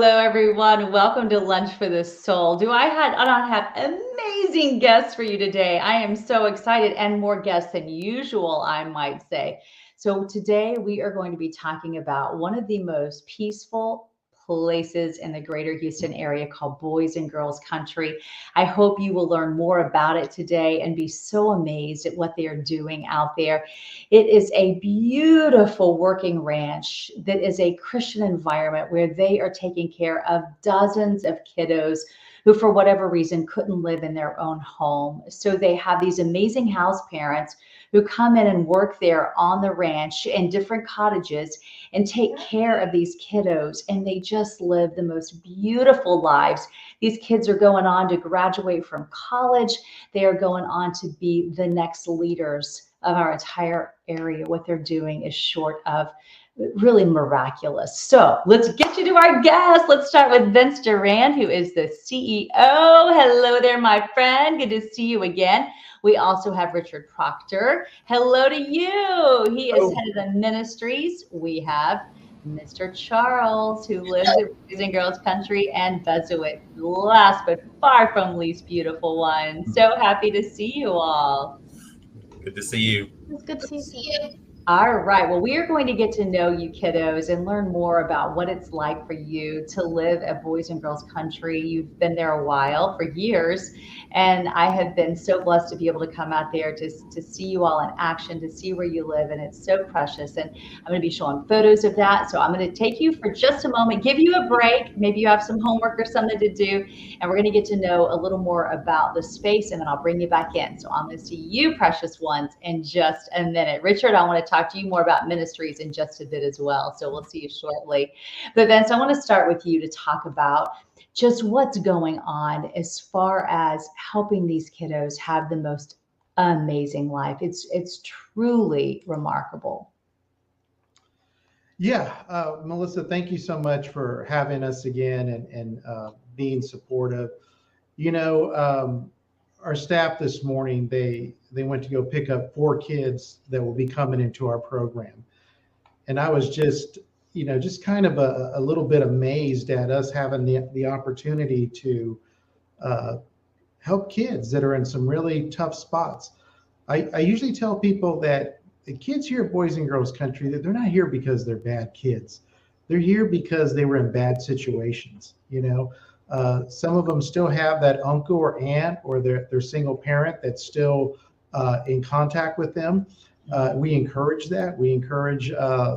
Hello, everyone. Welcome to Lunch for the Soul. Do I not have amazing guests for you today? I am so excited, and more guests than usual, I might say. So today we are going to be talking about one of the most peaceful places in the greater Houston area called Boys and Girls Country. I hope you will learn more about it today and be so amazed at what they are doing out there. It is a beautiful working ranch that is a Christian environment where they are taking care of dozens of kiddos who, for whatever reason, couldn't live in their own home. So they have these amazing house parents who come in and work there on the ranch in different cottages and take care of these kiddos. And they just live the most beautiful lives. These kids are going on to graduate from college. They are going on to be the next leaders of our entire area. What they're doing is short of really miraculous. So let's get you to our guest. Let's start with Vince Durand, who is the CEO. Hello there, my friend. Good to see you again. We also have Richard Proctor. Hello to you. He is head of the ministries. We have Mr. Charles, who lives in Boys and Girls Country and Bezuic. Last but far from least beautiful one. So happy to see you all. Good to see you. It's good to see you. All right. Well, we are going to get to know you kiddos and learn more about what it's like for you to live at Boys and Girls Country. You've been there a while, for years, and I have been so blessed to be able to come out there to see you all in action, to see where you live, and it's so precious. And I'm going to be showing photos of that. So I'm going to take you for just a moment, give you a break. Maybe you have some homework or something to do, and we're going to get to know a little more about the space, and then I'll bring you back in. So I'm going to see you, precious ones, in just a minute. Richard, I want to talk to you more about ministries in just a bit as well. So we'll see you shortly. But Vince, I want to start with you to talk about just what's going on as far as helping these kiddos have the most amazing life. It's truly remarkable. Yeah, Melissa, thank you so much for having us again and being supportive. You know, our staff this morning, they went to go pick up 4 kids that will be coming into our program. And I was just kind of a little bit amazed at us having the opportunity to help kids that are in some really tough spots. I usually tell people that the kids here at Boys and Girls Country, that they're not here because they're bad kids. They're here because they were in bad situations, Some of them still have that uncle or aunt or their single parent that's still in contact with them. We encourage that. We encourage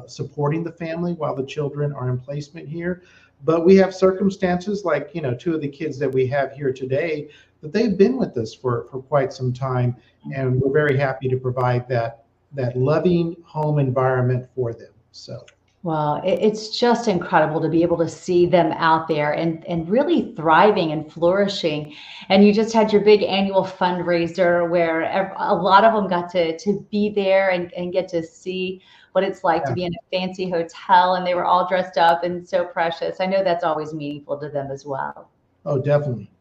supporting the family while the children are in placement here. But we have circumstances like, 2 of the kids that we have here today, that they've been with us for quite some time. And we're very happy to provide that loving home environment for them. So. Well, it's just incredible to be able to see them out there and really thriving and flourishing. And you just had your big annual fundraiser where a lot of them got to be there and get to see what it's like to be in a fancy hotel, and they were all dressed up and so precious. I know that's always meaningful to them as well. Oh, definitely.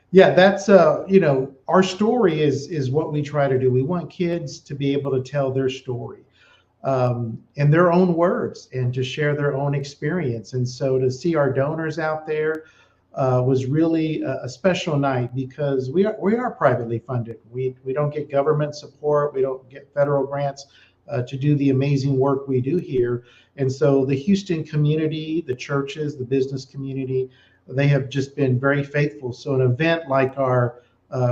Yeah, that's our story is what we try to do. We want kids to be able to tell their story in their own words and to share their own experience. And so to see our donors out there was really a special night, because we are privately funded. We don't get government support. We don't get federal grants to do the amazing work we do here. And so the Houston community, the churches, the business community, they have just been very faithful. So an event like our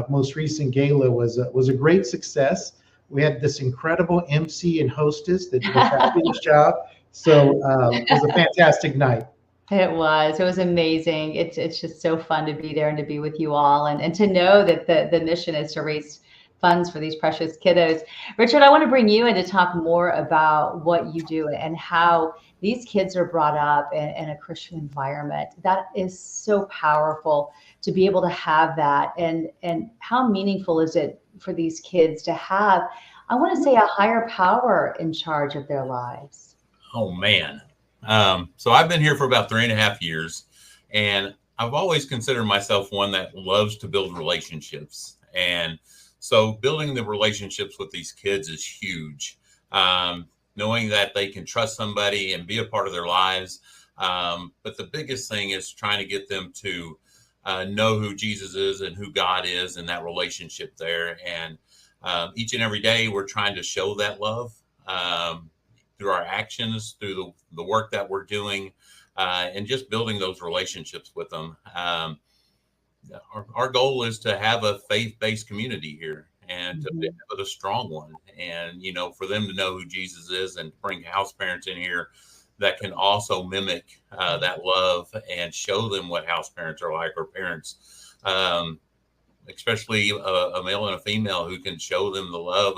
most recent gala was a great success. We had this incredible MC and hostess that did a fabulous job. So it was a fantastic night. It was amazing. It's just so fun to be there and to be with you all, and to know that the mission is to raise funds for these precious kiddos. Richard, I want to bring you in to talk more about what you do and how these kids are brought up in a Christian environment. That is so powerful to be able to have that. And how meaningful is it for these kids to have, I want to say, a higher power in charge of their lives? Oh, man. So I've been here for about 3.5 years, and I've always considered myself one that loves to build relationships. And so building the relationships with these kids is huge. Knowing that they can trust somebody and be a part of their lives. But the biggest thing is trying to get them to know who Jesus is and who God is and that relationship there. And each and every day, we're trying to show that love through our actions, through the work that we're doing, and just building those relationships with them. Our goal is to have a faith-based community here and to have a strong one. And, for them to know who Jesus is and bring house parents in here that can also mimic that love and show them what house parents are like, or parents, especially a male and a female, who can show them the love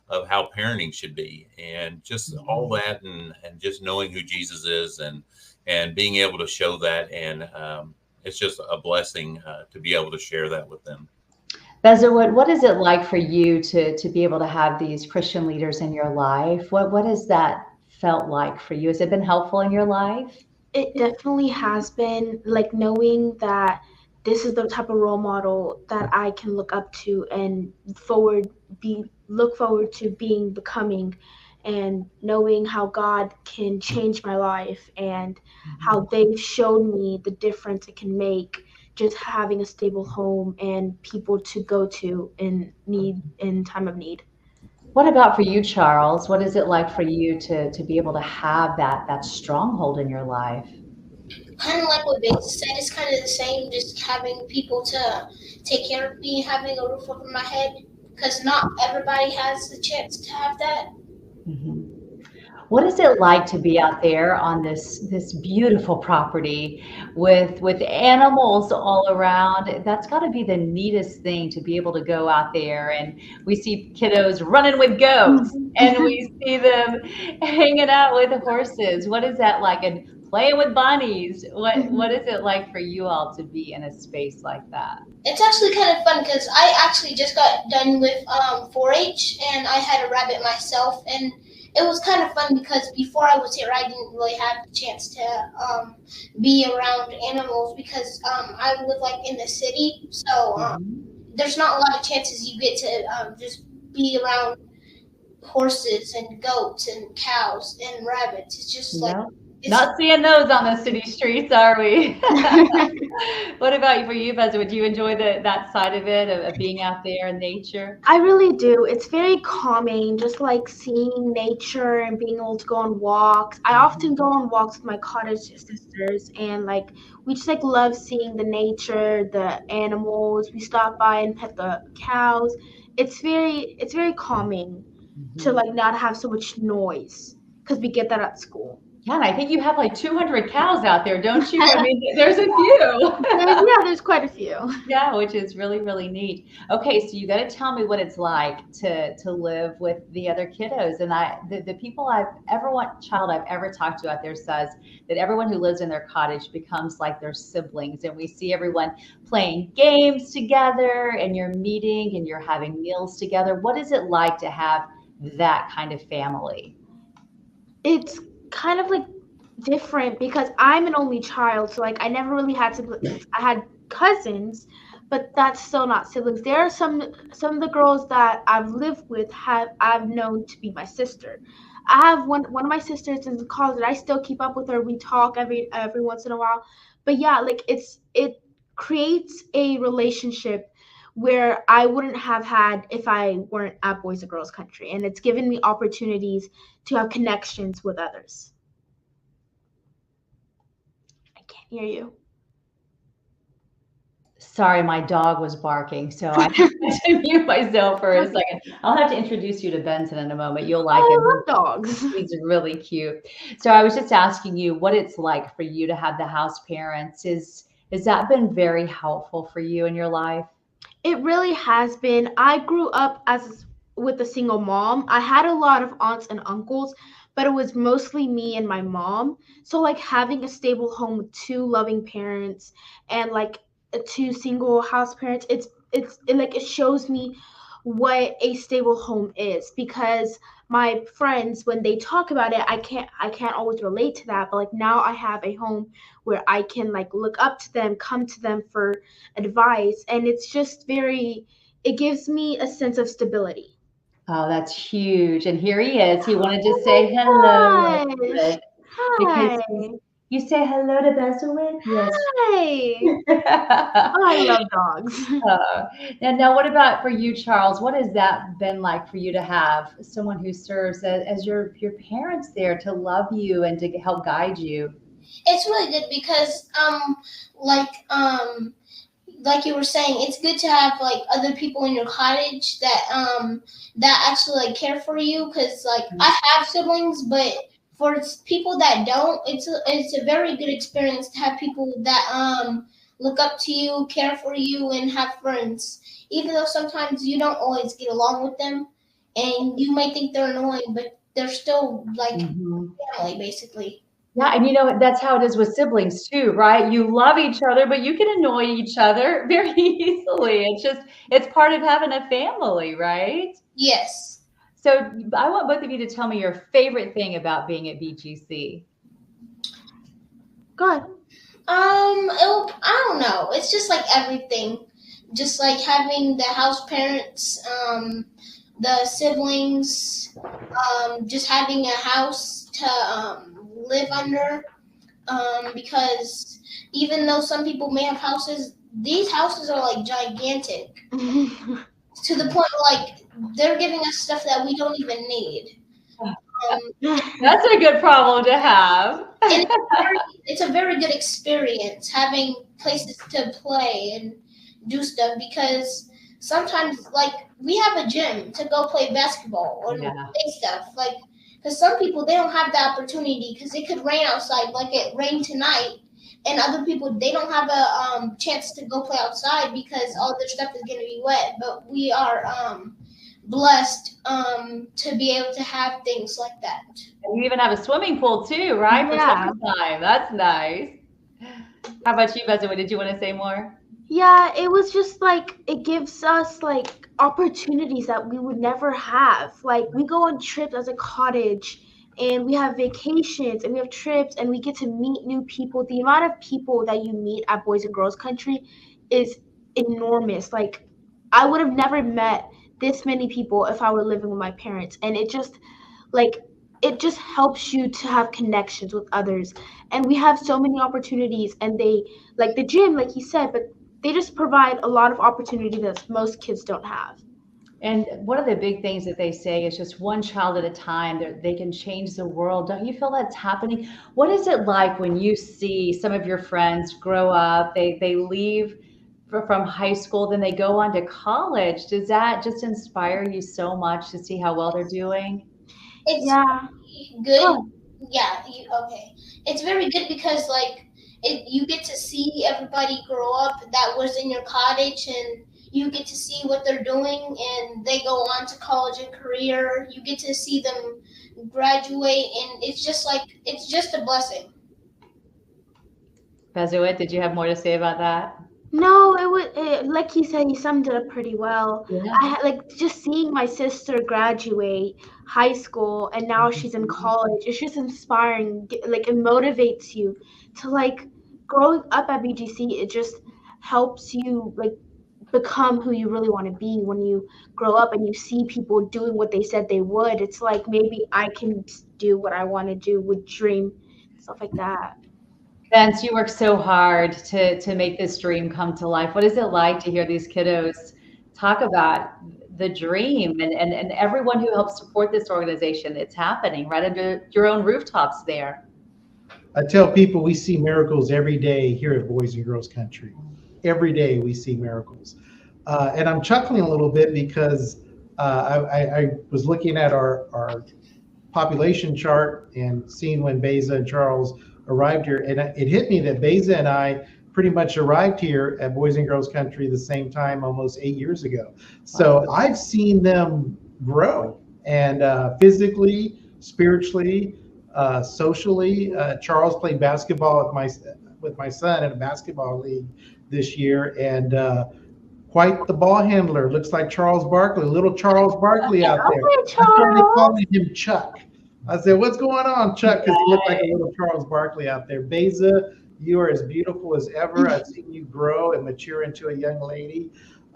of how parenting should be, and just all that, and just knowing who Jesus is, and being able to show that. And it's just a blessing to be able to share that with them. Beza, what is it like for you to be able to have these Christian leaders in your life? What has that felt like for you? Has it been helpful in your life? It definitely has been, like, knowing that this is the type of role model that I can look up to and look forward to becoming, and knowing how God can change my life and how they've shown me the difference it can make, just having a stable home and people to go to in time of need. What about for you, Charles? What is it like for you to be able to have that stronghold in your life? Kind of like what Bates said, it's kind of the same, just having people to take care of me, having a roof over my head, because not everybody has the chance to have that. What is it like to be out there on this beautiful property with animals all around? That's got to be the neatest thing, to be able to go out there, and we see kiddos running with goats, and we see them hanging out with horses. What is that like? And playing with bunnies. What is it like for you all to be in a space like that? It's actually kind of fun, because I actually just got done with 4-H, and I had a rabbit myself, and it was kind of fun, because before I was here, I didn't really have the chance to be around animals, because I live like in the city, so there's not a lot of chances you get to just be around horses and goats and cows and rabbits. It's just like not seeing those on the city streets, are we? What about for you, Beza? Would you enjoy that side of it, of being out there in nature? I really do. It's very calming, just like seeing nature and being able to go on walks. I often go on walks with my cottage sisters, and like we just like love seeing the nature, the animals. We stop by and pet the cows. It's very calming to like not have so much noise, because we get that at school. Yeah, and I think you have like 200 cows out there, don't you? I mean, there's a few. There's quite a few. Yeah, which is really, really neat. Okay, so you got to tell me what it's like to live with the other kiddos. And the people child I've ever talked to out there says that everyone who lives in their cottage becomes like their siblings. And we see everyone playing games together, and you're meeting and you're having meals together. What is it like to have that kind of family? It's kind of like different, because I'm an only child, so like I never really had siblings. I had cousins, but that's still not siblings. There are some of the girls that I've lived with I've known to be my sister. I have one of my sisters in college that I still keep up with her. We talk every once in a while. But yeah, like it creates a relationship where I wouldn't have had if I weren't at Boys and Girls Country. And it's given me opportunities to have connections with others. I can't hear you. Sorry, my dog was barking, so I had to mute myself for a second. I'll have to introduce you to Benson in a moment. You'll like him. I love dogs. He's really cute. So I was just asking you what it's like for you to have the house parents. Has that been very helpful for you in your life? It really has been. I grew up with a single mom. I had a lot of aunts and uncles, but it was mostly me and my mom. So like having a stable home with two loving parents and like two single house parents, it shows me what a stable home is, because my friends, when they talk about it, I can't always relate to that, but like now I have a home where I can like look up to them, come to them for advice, and it's just it gives me a sense of stability. Oh, that's huge. And here he is. He wanted to say hello. Hi. Because You say hello to Bezelin? Yes. Hi. Oh, I love dogs. Now, what about for you, Charles? What has that been like for you to have someone who serves as your parents there to love you and to help guide you? It's really good because like um like you were saying, it's good to have like other people in your cottage that actually like care for you. Because like I have siblings, but for people that don't, it's a very good experience to have people that look up to you, care for you, and have friends. Even though sometimes you don't always get along with them, and you may think they're annoying, but they're still like Mhm. family, basically. Yeah, and that's how it is with siblings too, right? You love each other, but you can annoy each other very easily. It's part of having a family, right? Yes. So I want both of you to tell me your favorite thing about being at BGC. Go ahead. I don't know. It's just like everything. Just like having the house parents, the siblings, just having a house to live under. Because even though some people may have houses, these houses are like gigantic to the point where like they're giving us stuff that we don't even need. That's a good problem to have. And it's a very good experience having places to play and do stuff because sometimes like we have a gym to go play basketball or Yeah. play stuff like because some people they don't have the opportunity because it could rain outside like it rained tonight and other people they don't have a chance to go play outside because all their stuff is going to be wet but we are blessed to be able to have things like that. You even have a swimming pool too, right? For Yeah. summertime. That's nice. How about you, Bezza? Did you want to say more? Yeah, it was just like it gives us like opportunities that we would never have. Like we go on trips as a cottage and we have vacations and we have trips and we get to meet new people. The amount of people that you meet at Boys and Girls Country is enormous. Like I would have never met this many people if I were living with my parents. And like it just helps you to have connections with others. And we have so many opportunities and they like the gym, like you said, but they just provide a lot of opportunity that most kids don't have. And one of the big things that they say is just one child at a time. They can change the world. Don't you feel that's happening? What is it like when you see some of your friends grow up? They leave from high school, then they go on to college. Does that just inspire you so much to see how well they're doing? It's Yeah. good. Oh, Yeah, okay. It's very good because like you get to see everybody grow up that was in your cottage and you get to see what they're doing and they go on to college and career. You get to see them graduate and it's just a blessing. Bezuit, did you have more to say about that? no, like he said, he summed it up pretty well. Yeah. I had like just seeing my sister graduate high school and now she's in college. It's just inspiring. Like it motivates you to like growing up at BGC. It just helps you like become who you really want to be when you grow up and you see people doing what they said they would. It's like maybe I can do what I want to do with dream stuff like that. Vince, you work so hard to make this dream come to life. What is it like to hear these kiddos talk about the dream and everyone who helps support this organization? It's happening right under your own rooftops there. I tell people we see miracles every day here at Boys and Girls Country. Every day we see miracles. And I'm chuckling a little bit because I was looking at our population chart and seeing when Beza and Charles arrived here. And it hit me that Beza and I pretty much arrived here at Boys and Girls Country the same time almost 8 years ago. So I've seen them grow and physically, spiritually, socially. Charles played basketball with my son in a basketball league this year, and quite the ball handler. Looks like Charles Barkley, little Charles Barkley out there. Okay, I started Charles. calling him Chuck. I said, "What's going on, Chuck?" Because he looked like a little Charles Barkley out there. Beza, you are as beautiful as ever. I've seen you grow and mature into a young lady.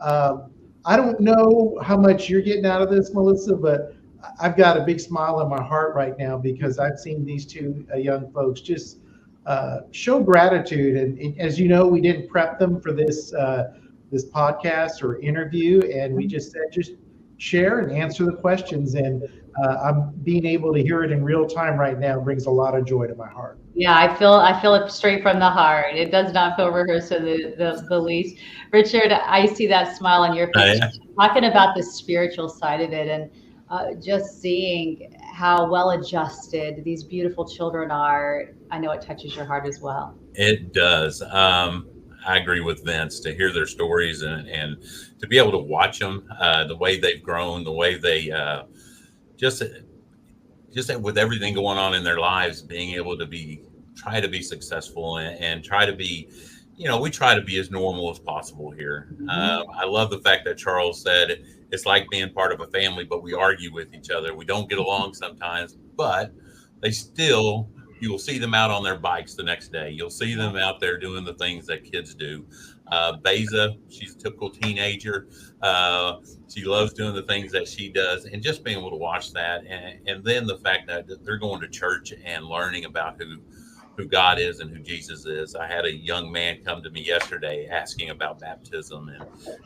I don't know how much you're getting out of this, Melissa, but I've got a big smile on my heart right now because I've seen these two young folks just show gratitude. And as you know, we didn't prep them for this this podcast or interview, and we just said just share and answer the questions. And I'm being able to hear it in real time right now brings a lot of joy to my heart. Yeah, I feel it straight from the heart. It does not feel rehearsed in the least. Richard, I see that smile on your face. Yeah. Talking about the spiritual side of it, and just seeing how well adjusted these beautiful children are. I know it touches your heart as well. It does. I agree with Vince to hear their stories and to be able to watch them, the way they've grown, the way they just with everything going on in their lives, being able to try to be successful and try to be, we try to be as normal as possible here. I love the fact that Charles said it's like being part of a family, but we argue with each other. We don't get along sometimes, but you will see them out on their bikes the next day. You'll see them out there doing the things that kids do. Beza, she's a typical teenager. She loves doing the things that she does, and just being able to watch that. And then the fact that they're going to church and learning about who God is and who Jesus is. I had a young man come to me yesterday asking about baptism,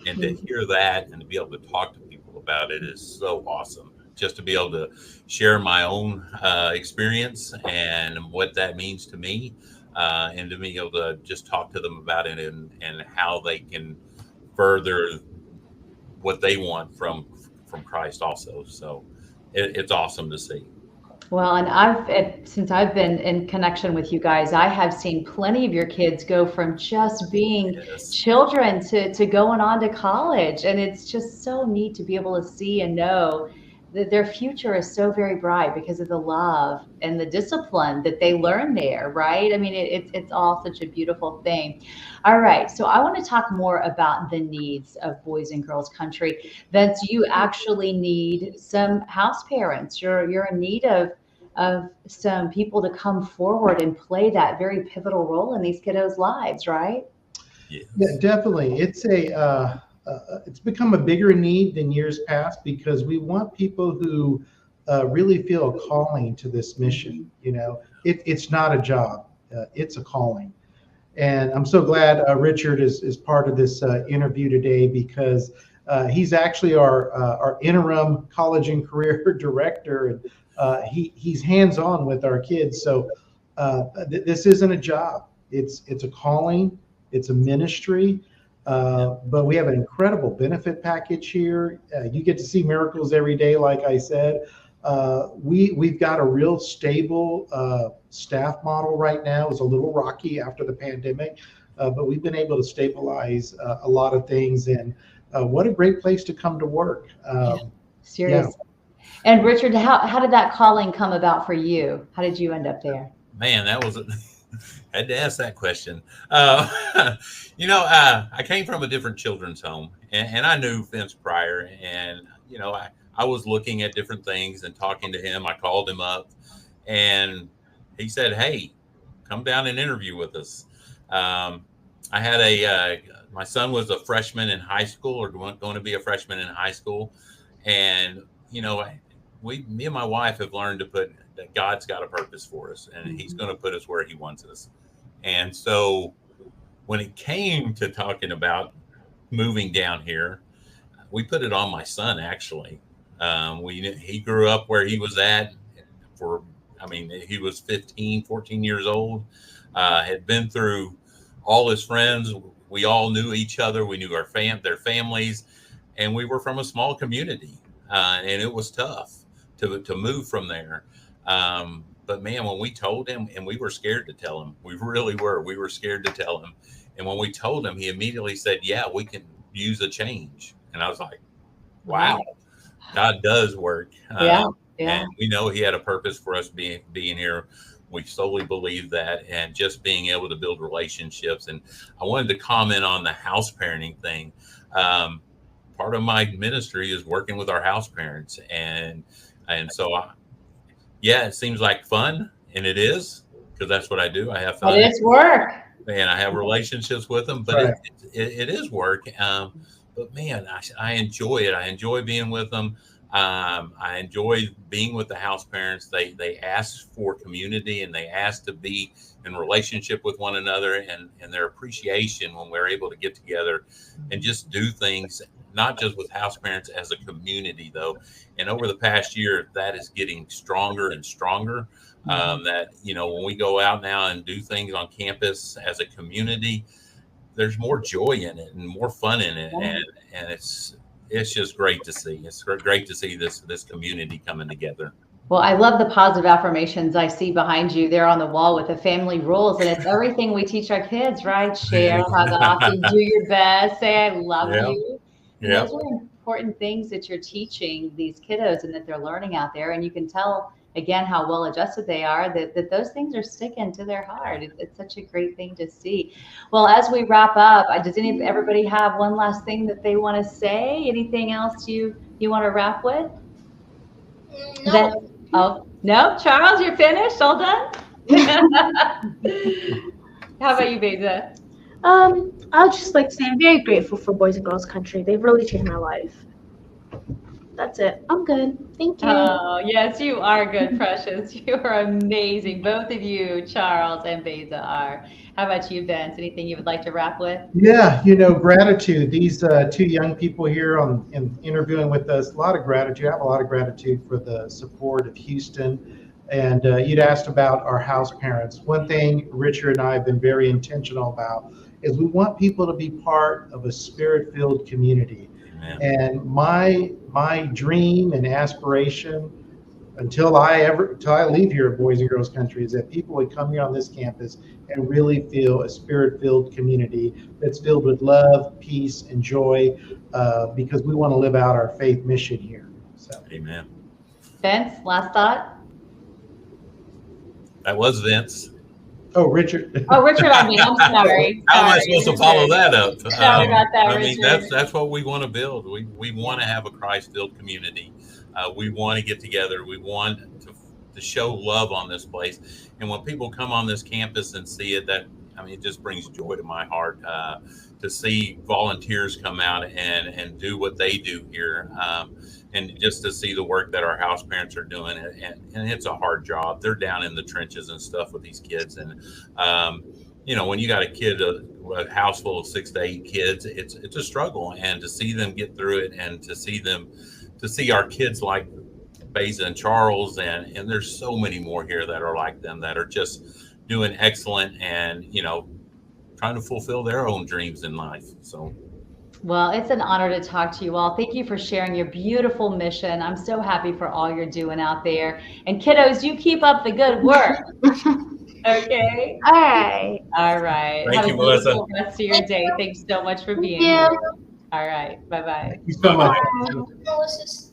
and to hear that and to be able to talk to people about it is so awesome. Just to be able to share my own experience and what that means to me, and to be able to just talk to them about it and how they can further what they want from Christ also. So it's awesome to see. Well, and since I've been in connection with you guys, I have seen plenty of your kids go from just being children to going on to college. And it's just so neat to be able to see and know that their future is so very bright because of the love and the discipline that they learn there, right? I mean, it's all such a beautiful thing. All right, so I want to talk more about the needs of Boys and Girls Country. Vince, you actually need some house parents. You're in need of some people to come forward and play that very pivotal role in these kiddos' lives, right? Yes. Yeah, definitely. It's become a bigger need than years past because we want people who really feel a calling to this mission. It's not a job, it's a calling. And I'm so glad Richard is part of this interview today because he's actually our interim college and career director, and he's hands-on with our kids. So this isn't a job; it's a calling, it's a ministry. But we have an incredible benefit package here. You get to see miracles every day, like I said. We've got a real stable staff model right now. It's a little rocky after the pandemic, but we've been able to stabilize a lot of things. And what a great place to come to work. Seriously. Yeah. And Richard, how did that calling come about for you? How did you end up there? Man, that was I had to ask that question. I came from a different children's home, and I knew Vince prior, and I was looking at different things and talking to him. I called him up, and he said, "Hey, come down and interview with us." I had my son was a freshman in high school, or going to be a freshman in high school, and me and my wife have learned to put that God's got a purpose for us, and He's going to put us where He wants us. And so when it came to talking about moving down here, we put it on my son, actually. He grew up where he was at he was 14 years old, had been through all his friends. We all knew each other. We knew their families, and we were from a small community, and it was tough to move from there. But man, when we told him, and we were scared to tell him, we really were. We were scared to tell him. And when we told him, he immediately said, "Yeah, we can use a change." And I was like, wow, God does work. Yeah. And we know He had a purpose for us being here. We solely believe that, and just being able to build relationships. And I wanted to comment on the house parenting thing. Part of my ministry is working with our house parents. And so it seems like fun, and it is, because that's what I do. I have fun. It is work. And I have relationships with them, but right. it is work. But man, I enjoy it. I enjoy being with them. I enjoy being with the house parents. They ask for community, and they ask to be in relationship with one another, and their appreciation when we're able to get together and just do things, not just with house parents, as a community though. And over the past year, that is getting stronger and stronger. That, you know, when we go out now and do things on campus as a community, there's more joy in it and more fun in it, and it's just great to see. It's great to see this community coming together. Well, I love the positive affirmations I see behind you there on the wall with the family rules, and it's everything we teach our kids, right? Share, hug often, do your best, say I love you. And those are important things that you're teaching these kiddos and that they're learning out there, and you can tell again how well adjusted they are, that those things are sticking to their heart. It's such a great thing to see. Well, as we wrap up, does everybody have one last thing that they want to say? Anything else you want to wrap with? No. Oh no, Charles, you're finished, all done. How about you, Beza? I'll just like to say I'm very grateful for Boys and Girls Country. They've really changed my life. That's it. I'm good. Thank you. Oh, yes, you are good, Precious. You are amazing. Both of you, Charles and Beza, are. How about you, Vince? Anything you would like to wrap with? Yeah, you know, gratitude. These two young people here in interviewing with us, a lot of gratitude. I have a lot of gratitude for the support of Houston. And you'd asked about our house parents. One thing Richard and I have been very intentional about is we want people to be part of a spirit-filled community. And my dream and aspiration until I leave here at Boys and Girls Country is that people would come here on this campus and really feel a spirit-filled community that's filled with love, peace, and joy, because we want to live out our faith mission here. So, amen. Vince, last thought? That was Vince. Oh, Richard. Oh, Richard, I'm sorry. How am I supposed to follow that up? Sorry about that, I mean, Richard. that's what we want to build. We want to have a Christ-filled community. We want to get together. We want to show love on this place. And when people come on this campus and see it, it just brings joy to my heart to see volunteers come out and do what they do here. And just to see the work that our house parents are doing, and it's a hard job. They're down in the trenches and stuff with these kids, and you know, when you got a house full of 6 to 8 kids, it's a struggle. And to see them get through it, and to see our kids like Beza and Charles, and there's so many more here that are like them, that are just doing excellent, and you know, trying to fulfill their own dreams in life. So. Well, it's an honor to talk to you all. Thank you for sharing your beautiful mission. I'm so happy for all you're doing out there. And kiddos, you keep up the good work. Okay? All right. All right. Thank Have you, a beautiful Melissa. rest of your day. Thanks so much for being you. here. All right. Bye-bye. Thank you so much. Melissa's